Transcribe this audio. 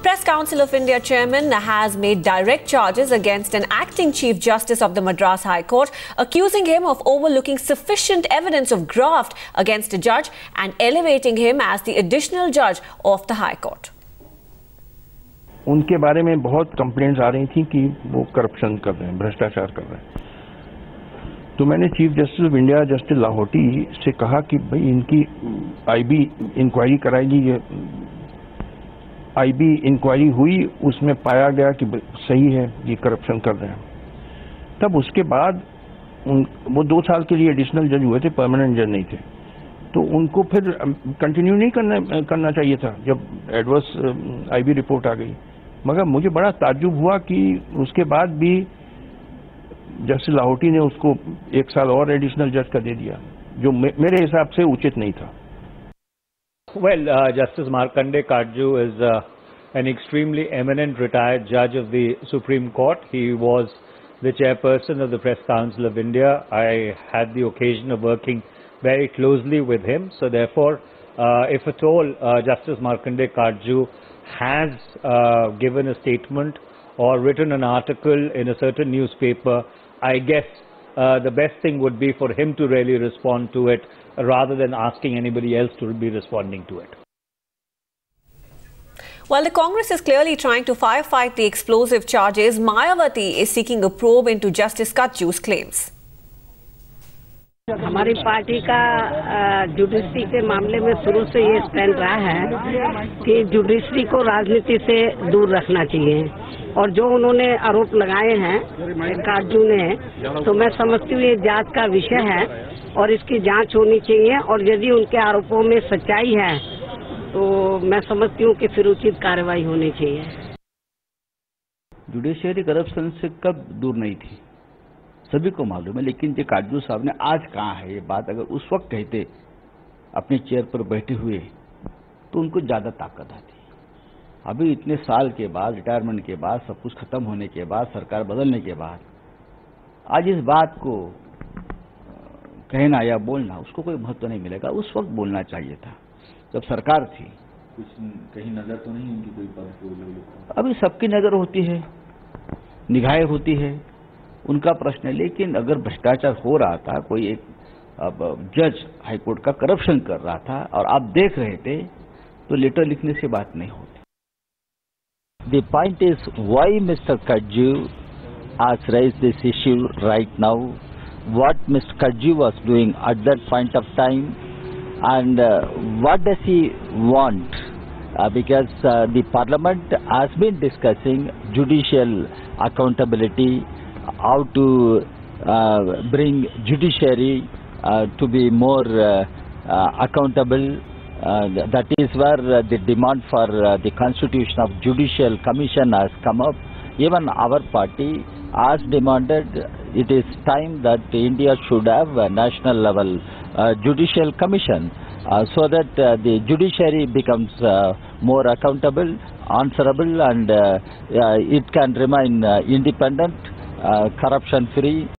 Press Council of India chairman has made direct charges against an acting Chief Justice of the Madras High Court, accusing him of overlooking sufficient evidence of graft against a judge and elevating him as the additional judge of the High Court. उनके बारे में बहुत complaints आ रही थी कि वो corruption कर रहे हैं, भ्रष्टाचार कर रहे हैं। तो मैंने chief justice of India justice Lahoti से कहा कि भाई इनकी आईबी इंक्वायरी कराएगी। ये आईबी इंक्वायरी हुई, उसमें पाया गया कि सही है, ये करप्शन कर रहे हैं। तब उसके बाद वो 2 साल के लिए एडिशनल जज हुए थे, परमानेंट जज नहीं थे। तो उनको फिर कंटिन्यू नहीं करना चाहिए था जब एडवर्स आईबी रिपोर्ट आ गई। मगर मुझे बड़ा ताज्जुब हुआ कि उसके बाद भी जस्टिस लाहौटी ने उसको 1 साल और एडिशनल जज का दे दिया, जो मेरे हिसाब से उचित नहीं था। Well, Justice Markandeya Katju is an extremely eminent retired judge of the Supreme Court. He was the chairperson of the Press Council of India. I had the occasion of working very closely with him. So therefore, if at all Justice Markandeya Katju has given a statement or written an article in a certain newspaper, I guess the best thing would be for him to really respond to it rather than asking anybody else to be responding to it. While the Congress is clearly trying to firefight the explosive charges, Mayawati is seeking a probe into Justice Katju's claims. हमारी party का judiciary के मामले में शुरू से ये stand रहा है कि जुडिशरी को राजनीति से दूर रखना चाहिए, और जो उन्होंने आरोप लगाए हैं काटजू ने, तो मैं समझती हूँ ये जांच का विषय है और इसकी जांच होनी चाहिए। और यदि उनके आरोपों में सच्चाई है तो मैं समझती हूँ कि फिर उचित कार्रवाई होनी चाहिए। जुडिशियरी करप्शन से कब दूर नहीं थी, सभी को मालूम है। लेकिन जो काटजू साहब ने आज कहा है ये बात, अगर उस वक्त कहते अपने चेयर पर बैठे हुए तो उनको ज्यादा ताकत आती। अभी इतने साल के बाद, रिटायरमेंट के बाद, सब कुछ खत्म होने के बाद, सरकार बदलने के बाद आज इस बात को कहना या बोलना उसको कोई महत्व नहीं मिलेगा। उस वक्त बोलना चाहिए था जब सरकार थी। कुछ कहीं नजर तो नहीं उनकी कोई बात? अभी सबकी नजर होती है, निगाहें होती है, उनका प्रश्न है। लेकिन अगर भ्रष्टाचार हो रहा था, कोई एक जज हाईकोर्ट का करप्शन कर रहा था और आप देख रहे थे, तो लेटर लिखने से बात नहीं होती। The point is why Mr. Katju has raised this issue right now, what Mr. Katju was doing at that point of time, and what does he want? Because the Parliament has been discussing judicial accountability, how to bring judiciary to be more accountable. That is where the demand for the constitution of judicial commission has come up. Even our party has demanded it is time that India should have a national level judicial commission so that the judiciary becomes more accountable, answerable, and it can remain independent, corruption free.